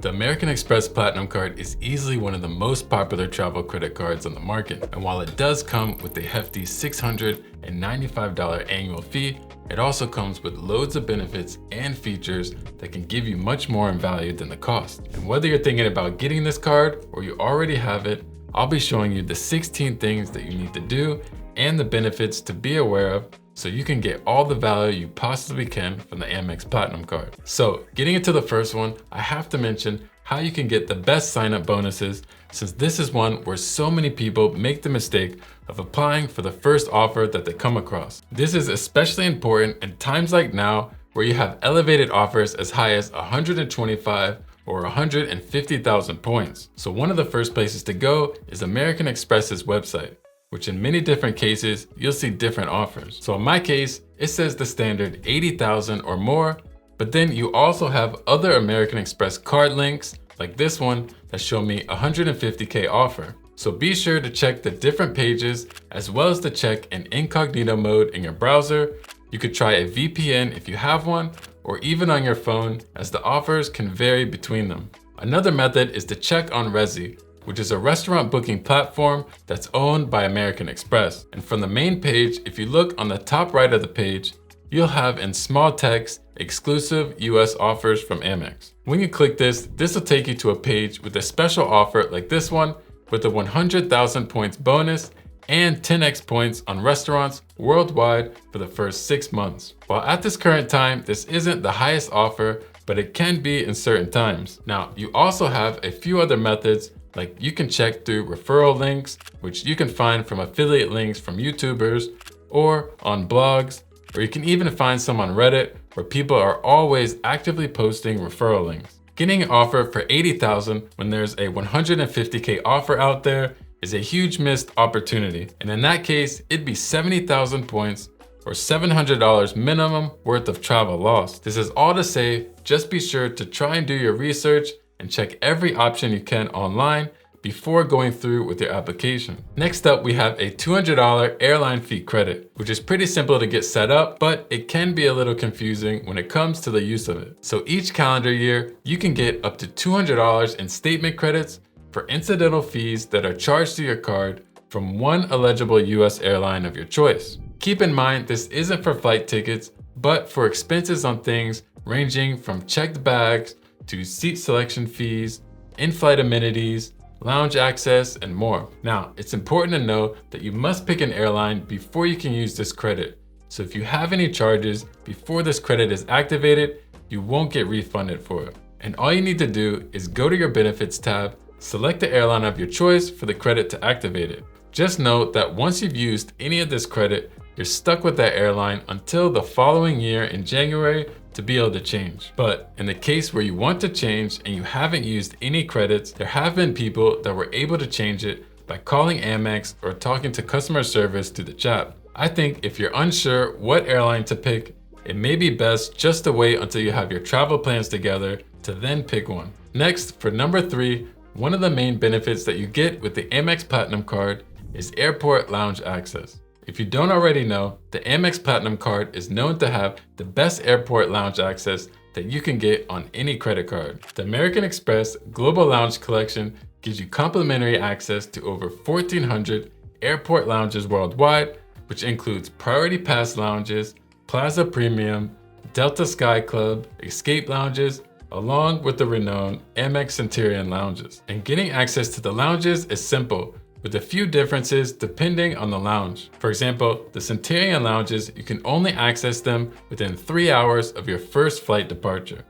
The American Express Platinum Card is easily one of the most popular travel credit cards on the market. And while it does come with a hefty $695 annual fee, it also comes with loads of benefits and features that can give you much more in value than the cost. And whether you're thinking about getting this card or you already have it, I'll be showing you the 16 things that you need to do and the benefits to be aware of so you can get all the value you possibly can from the Amex Platinum Card. So getting into the first one, I have to mention how you can get the best sign-up bonuses, since this is one where so many people make the mistake of applying for the first offer that they come across. This is especially important in times like now where you have elevated offers as high as 125 or 150,000 points. So one of the first places to go is American Express's website, which in many different cases, you'll see different offers. So in my case, it says the standard 80,000 or more, but then you also have other American Express card links like this one that show me 150K offer. So be sure to check the different pages as well as to check in incognito mode in your browser. You could try a VPN if you have one, or even on your phone, as the offers can vary between them. Another method is to check on Resy, which is a restaurant booking platform that's owned by American Express. And from the main page, if you look on the top right of the page, you'll have in small text exclusive US offers from Amex. When you click this will take you to a page with a special offer like this one with a 100,000 points bonus and 10x points on restaurants worldwide for the first 6 months. While at this current time, this isn't the highest offer, but it can be in certain times. Now, you also have a few other methods, like you can check through referral links, which you can find from affiliate links from YouTubers or on blogs, or you can even find some on Reddit where people are always actively posting referral links. Getting an offer for 80,000 when there's a 150K offer out there is a huge missed opportunity. And in that case, it'd be 70,000 points or $700 minimum worth of travel lost. This is all to say, just be sure to try and do your research and check every option you can online before going through with your application. Next up, we have a $200 airline fee credit, which is pretty simple to get set up, but it can be a little confusing when it comes to the use of it. So each calendar year, you can get up to $200 in statement credits for incidental fees that are charged to your card from one eligible US airline of your choice. Keep in mind, this isn't for flight tickets, but for expenses on things ranging from checked bags to seat selection fees, in-flight amenities, lounge access, and more. Now, it's important to know that you must pick an airline before you can use this credit. So if you have any charges before this credit is activated, you won't get refunded for it. And all you need to do is go to your benefits tab, select the airline of your choice for the credit to activate it. Just note that once you've used any of this credit, you're stuck with that airline until the following year in January to be able to change. But in the case where you want to change and you haven't used any credits, there have been people that were able to change it by calling Amex or talking to customer service through the chat. I think if you're unsure what airline to pick, it may be best just to wait until you have your travel plans together to then pick one. Next, for number 3, one of the main benefits that you get with the Amex Platinum Card is airport lounge access. If you don't already know, the Amex Platinum Card is known to have the best airport lounge access that you can get on any credit card. The American Express Global Lounge Collection gives you complimentary access to over 1,400 airport lounges worldwide, which includes Priority Pass lounges, Plaza Premium, Delta Sky Club, Escape lounges, along with the renowned Amex Centurion lounges. And getting access to the lounges is simple, with a few differences depending on the lounge. For example, the Centurion lounges, you can only access them within 3 hours of your first flight departure.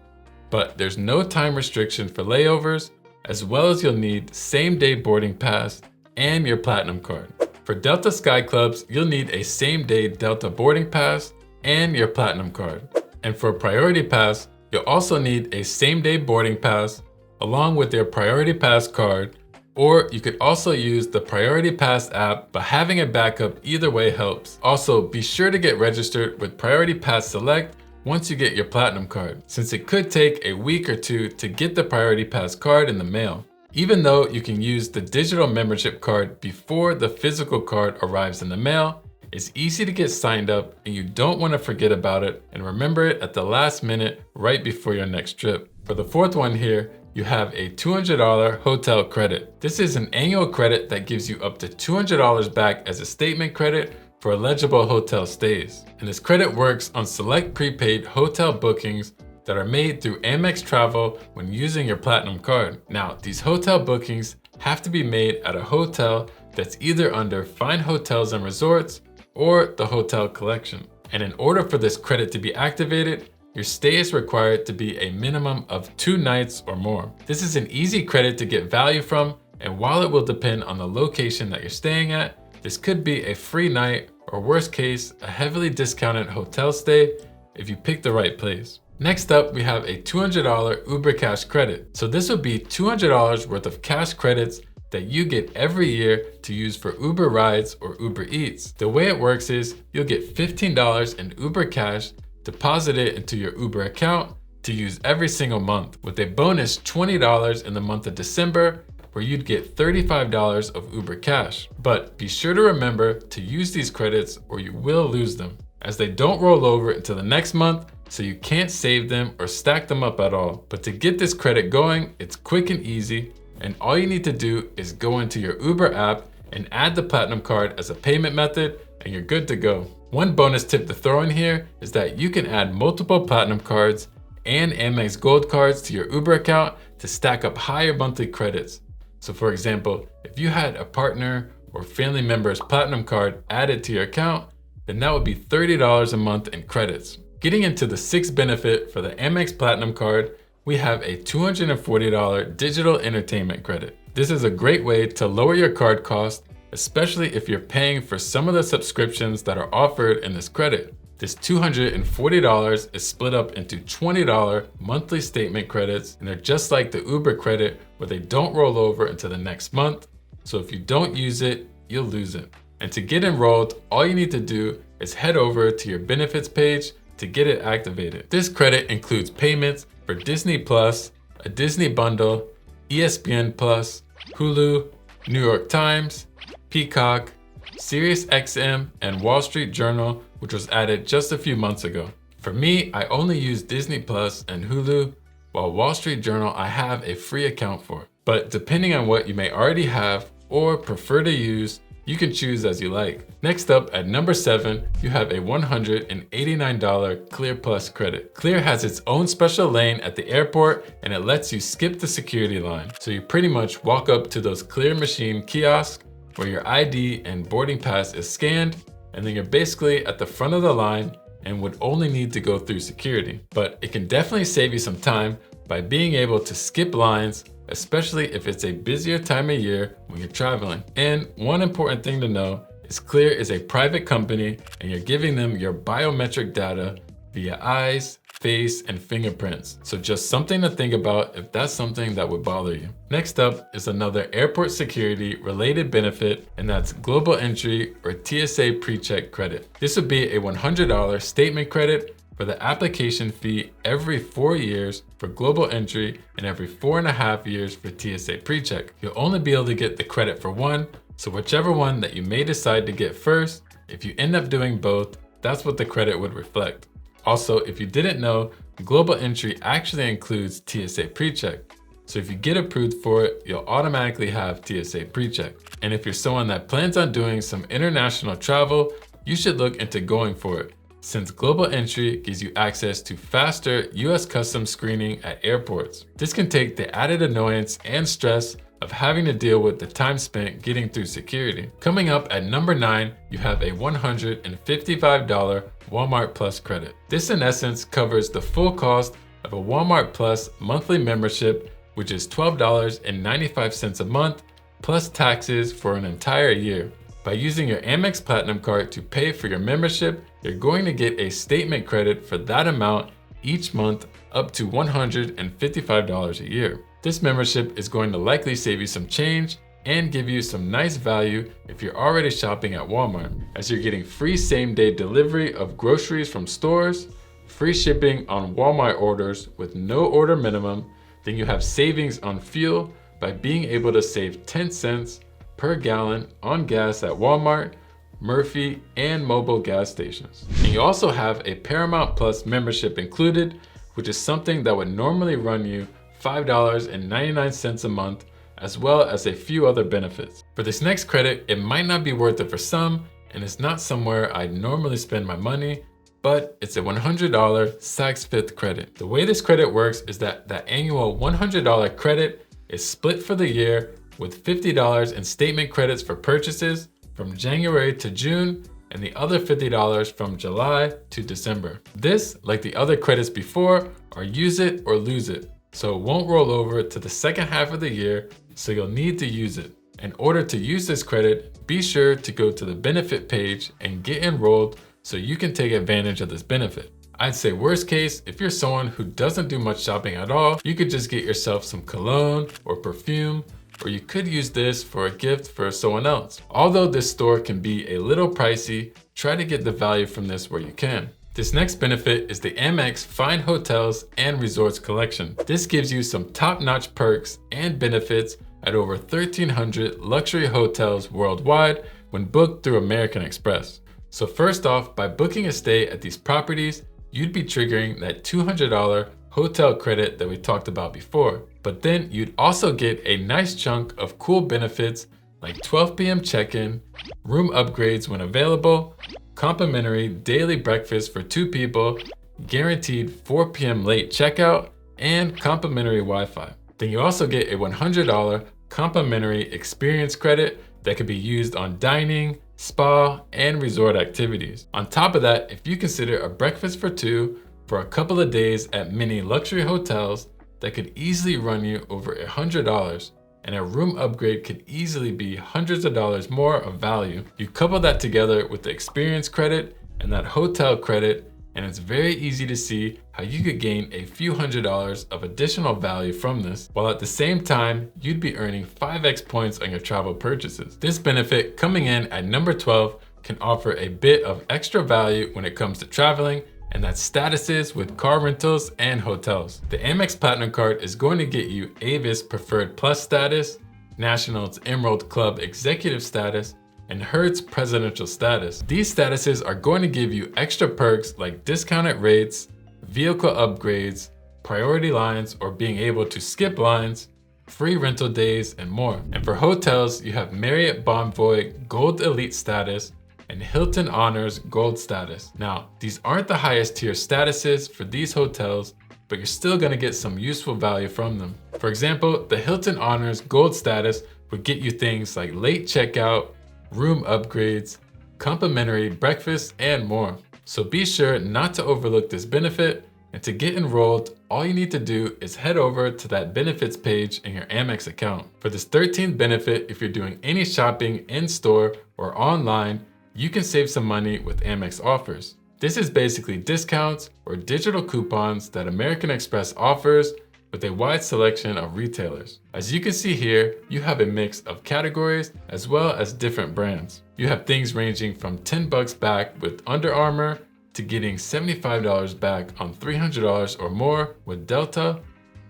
But there's no time restriction for layovers, as well as you'll need same-day boarding pass and your Platinum Card. For Delta Sky Clubs, you'll need a same-day Delta boarding pass and your Platinum Card. And for Priority Pass, you'll also need a same-day boarding pass along with your Priority Pass card, or you could also use the Priority Pass app, but having a backup either way helps. Also, be sure to get registered with Priority Pass Select once you get your Platinum Card, since it could take a week or 2 to get the Priority Pass card in the mail. Even though you can use the digital membership card before the physical card arrives in the mail, it's easy to get signed up and you don't want to forget about it and remember it at the last minute right before your next trip. For the fourth one here, you have a $200 hotel credit. This is an annual credit that gives you up to $200 back as a statement credit for eligible hotel stays. And this credit works on select prepaid hotel bookings that are made through Amex Travel when using your Platinum Card. Now, these hotel bookings have to be made at a hotel that's either under Fine Hotels and Resorts or the Hotel Collection. And in order for this credit to be activated, your stay is required to be a minimum of 2 nights or more. This is an easy credit to get value from, and while it will depend on the location that you're staying at, this could be a free night or worst case, a heavily discounted hotel stay if you pick the right place. Next up, we have a $200 Uber Cash credit. So this would be $200 worth of cash credits that you get every year to use for Uber rides or Uber Eats. The way it works is you'll get $15 in Uber Cash deposited into your Uber account to use every single month, with a bonus $20 in the month of December where you'd get $35 of Uber Cash. But be sure to remember to use these credits or you will lose them, as they don't roll over until the next month, so you can't save them or stack them up at all. But to get this credit going, it's quick and easy, and all you need to do is go into your Uber app and add the Platinum Card as a payment method, and you're good to go. One bonus tip to throw in here is that you can add multiple Platinum Cards and Amex Gold cards to your Uber account to stack up higher monthly credits. So for example, if you had a partner or family member's Platinum Card added to your account, then that would be $30 a month in credits. Getting into the sixth benefit for the Amex Platinum Card, we have a $240 digital entertainment credit. This is a great way to lower your card cost, especially if you're paying for some of the subscriptions that are offered in this credit. This $240 is split up into $20 monthly statement credits, and they're just like the Uber credit where they don't roll over until the next month. So if you don't use it, you'll lose it. And to get enrolled, all you need to do is head over to your benefits page to get it activated. This credit includes payments for Disney Plus, a Disney bundle, ESPN Plus, Hulu, New York Times, Peacock, Sirius XM, and Wall Street Journal, which was added just a few months ago. For me, I only use Disney Plus and Hulu, while Wall Street Journal I have a free account for. But depending on what you may already have or prefer to use, you can choose as you like. Next up, at number 7, you have a $189 Clear Plus credit. Clear has its own special lane at the airport, and it lets you skip the security line. So you pretty much walk up to those Clear machine kiosks where your ID and boarding pass is scanned, and then you're basically at the front of the line and would only need to go through security. But it can definitely save you some time by being able to skip lines, especially if it's a busier time of year when you're traveling. And one important thing to know is Clear is a private company, and you're giving them your biometric data via eyes, face, and fingerprints. So just something to think about if that's something that would bother you. Next up is another airport security related benefit, and that's Global Entry or TSA PreCheck credit. This would be a $100 statement credit for the application fee every 4 years for Global Entry and every 4.5 years for TSA PreCheck. You'll only be able to get the credit for one, so whichever one that you may decide to get first, if you end up doing both, that's what the credit would reflect. Also, if you didn't know, Global Entry actually includes TSA PreCheck. So if you get approved for it, you'll automatically have TSA PreCheck. And if you're someone that plans on doing some international travel, you should look into going for it, since Global Entry gives you access to faster US Customs screening at airports. This can take the added annoyance and stress of having to deal with the time spent getting through security. Coming up at number 9, you have a $155 Walmart Plus credit. This in essence covers the full cost of a Walmart Plus monthly membership, which is $12.95 a month, plus taxes for an entire year. By using your Amex Platinum Card to pay for your membership, you're going to get a statement credit for that amount each month, up to $155 a year. This membership is going to likely save you some change and give you some nice value if you're already shopping at Walmart, as you're getting free same-day delivery of groceries from stores, free shipping on Walmart orders with no order minimum. Then you have savings on fuel by being able to save 10 cents per gallon on gas at Walmart, Murphy, and mobile gas stations. And you also have a Paramount Plus membership included, which is something that would normally run you $5.99 a month, as well as a few other benefits. For this next credit, it might not be worth it for some, and it's not somewhere I'd normally spend my money, but it's a $100 Saks Fifth credit. The way this credit works is that annual $100 credit is split for the year, with $50 in statement credits for purchases from January to June, and the other $50 from July to December. This, like the other credits before, are use it or lose it, so it won't roll over to the second half of the year, so you'll need to use it. In order to use this credit, be sure to go to the benefit page and get enrolled so you can take advantage of this benefit. I'd say worst case, if you're someone who doesn't do much shopping at all, you could just get yourself some cologne or perfume, or you could use this for a gift for someone else. Although this store can be a little pricey, try to get the value from this where you can. This next benefit is the Amex Fine Hotels and Resorts collection. This gives you some top-notch perks and benefits at over 1,300 luxury hotels worldwide when booked through American Express. So first off, by booking a stay at these properties, you'd be triggering that $200 hotel credit that we talked about before. But then you'd also get a nice chunk of cool benefits like 12 p.m. check-in, room upgrades when available, complimentary daily breakfast for 2 people, guaranteed 4 p.m. late checkout, and complimentary Wi-Fi. Then you also get a $100 complimentary experience credit that could be used on dining, spa, and resort activities. On top of that, if you consider a breakfast for 2 for a couple of days at many luxury hotels, that could easily run you over $100, and a room upgrade could easily be hundreds of dollars more of value. You couple that together with the experience credit and that hotel credit, and it's very easy to see how you could gain a few $100s of additional value from this, while at the same time, you'd be earning 5x points on your travel purchases. This benefit, coming in at number 12, can offer a bit of extra value when it comes to traveling, and that's statuses with car rentals and hotels. The Amex Platinum Card is going to get you Avis Preferred Plus status, Nationals Emerald Club Executive status, and Hertz Presidential status. These statuses are going to give you extra perks like discounted rates, vehicle upgrades, priority lines or being able to skip lines, free rental days, and more. And for hotels, you have Marriott Bonvoy Gold Elite status and Hilton Honors Gold status. Now, these aren't the highest tier statuses for these hotels, but you're still gonna get some useful value from them. For example, the Hilton Honors Gold status would get you things like late checkout, room upgrades, complimentary breakfast, and more. So be sure not to overlook this benefit, and to get enrolled, all you need to do is head over to that benefits page in your Amex account. For this 13th benefit, if you're doing any shopping in store or online, you can save some money with Amex Offers. This is basically discounts or digital coupons that American Express offers with a wide selection of retailers. As you can see here, you have a mix of categories as well as different brands. You have things ranging from $10 back with Under Armour to getting $75 back on $300 or more with Delta,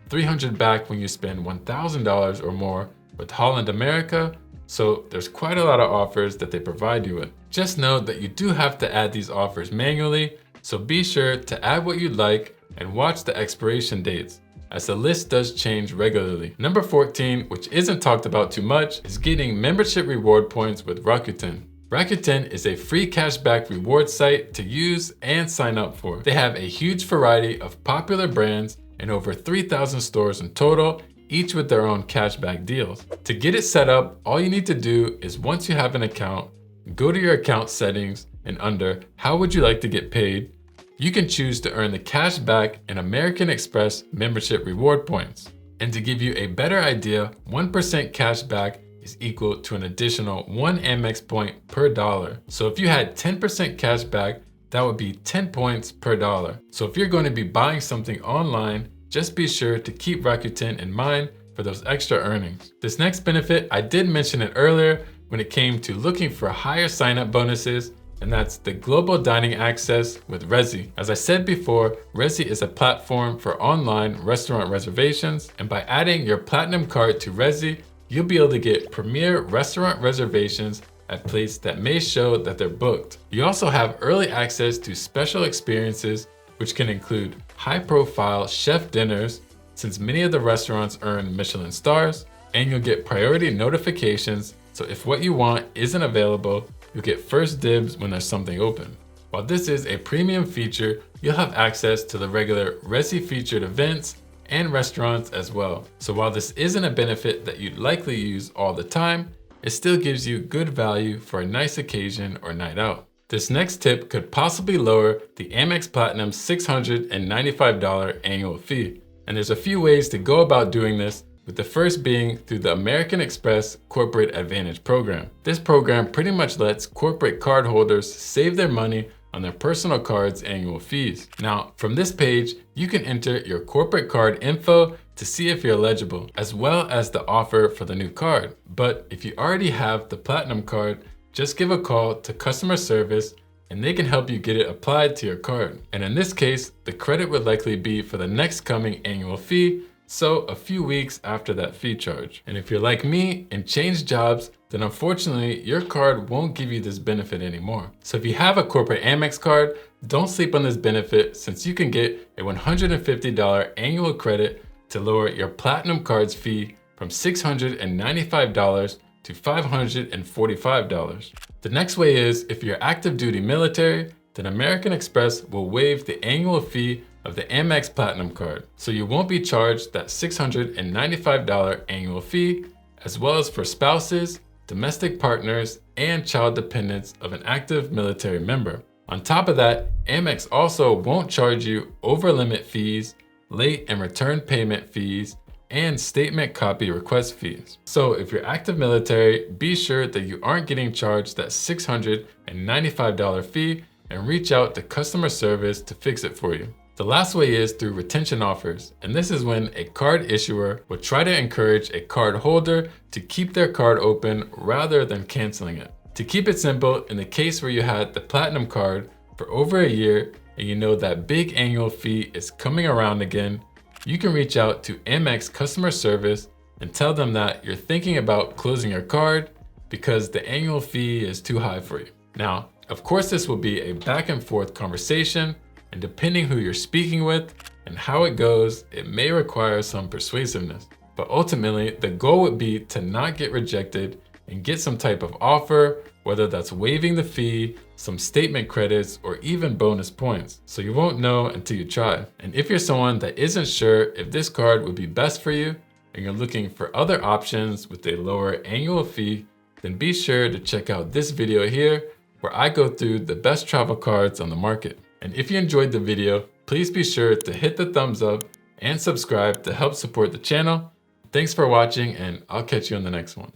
$300 back when you spend $1,000 or more with Holland America. So there's quite a lot of offers that they provide you with. Just know that you do have to add these offers manually, so be sure to add what you'd like and watch the expiration dates, as the list does change regularly. Number 14, which isn't talked about too much, is getting membership reward points with Rakuten. Rakuten is a free cashback reward site to use and sign up for. They have a huge variety of popular brands and over 3,000 stores in total, each with their own cashback deals. To get it set up, all you need to do is once you have an account, go to your account settings and under how would you like to get paid, you can choose to earn the cash back in American Express membership reward points. And to give you a better idea, 1% cash back is equal to an additional 1 Amex point per dollar. So if you had 10% cash back, that would be 10 points per dollar. So if you're going to be buying something online, just be sure to keep Rakuten in mind for those extra earnings. This next benefit, I did mention it earlier when it came to looking for higher sign-up bonuses, and that's the global dining access with Resy. As I said before, Resy is a platform for online restaurant reservations, and by adding your Platinum Card to Resy, you'll be able to get premier restaurant reservations at places that may show that they're booked. You also have early access to special experiences, which can include high-profile chef dinners, since many of the restaurants earn Michelin stars, and you'll get priority notifications, so if what you want isn't available, you'll get first dibs when there's something open. While this is a premium feature, you'll have access to the regular Resi featured events and restaurants as well. So while this isn't a benefit that you'd likely use all the time, it still gives you good value for a nice occasion or night out. This next tip could possibly lower the Amex Platinum $695 annual fee. And there's a few ways to go about doing this, with the first being through the American Express Corporate Advantage program. This program pretty much lets corporate cardholders save their money on their personal cards' annual fees. Now, from this page, you can enter your corporate card info to see if you're eligible, as well as the offer for the new card. But if you already have the Platinum card, just give a call to customer service and they can help you get it applied to your card. And in this case, the credit would likely be for the next coming annual fee, so a few weeks after that fee charge. And if you're like me and change jobs, then unfortunately, your card won't give you this benefit anymore. So if you have a corporate Amex card, don't sleep on this benefit, since you can get a $150 annual credit to lower your Platinum card's fee from $695 to $545. The next way is, if you're active duty military, then American Express will waive the annual fee of the Amex Platinum card. So you won't be charged that $695 annual fee, as well as for spouses, domestic partners, and child dependents of an active military member. On top of that, Amex also won't charge you over limit fees, late and return payment fees, and statement copy request fees. So if you're active military, be sure that you aren't getting charged that $695 fee and reach out to customer service to fix it for you. The last way is through retention offers, and this is when a card issuer will try to encourage a card holder to keep their card open rather than canceling it. To keep it simple, in the case where you had the Platinum card for over a year and you know that big annual fee is coming around again, you can reach out to Amex customer service and tell them that you're thinking about closing your card because the annual fee is too high for you. Now, of course, this will be a back and forth conversation, and depending who you're speaking with and how it goes, it may require some persuasiveness. But ultimately, the goal would be to not get rejected and get some type of offer, whether that's waiving the fee, some statement credits, or even bonus points. So you won't know until you try. And if you're someone that isn't sure if this card would be best for you, and you're looking for other options with a lower annual fee, then be sure to check out this video here, where I go through the best travel cards on the market. And if you enjoyed the video, please be sure to hit the thumbs up and subscribe to help support the channel. Thanks for watching, and I'll catch you on the next one.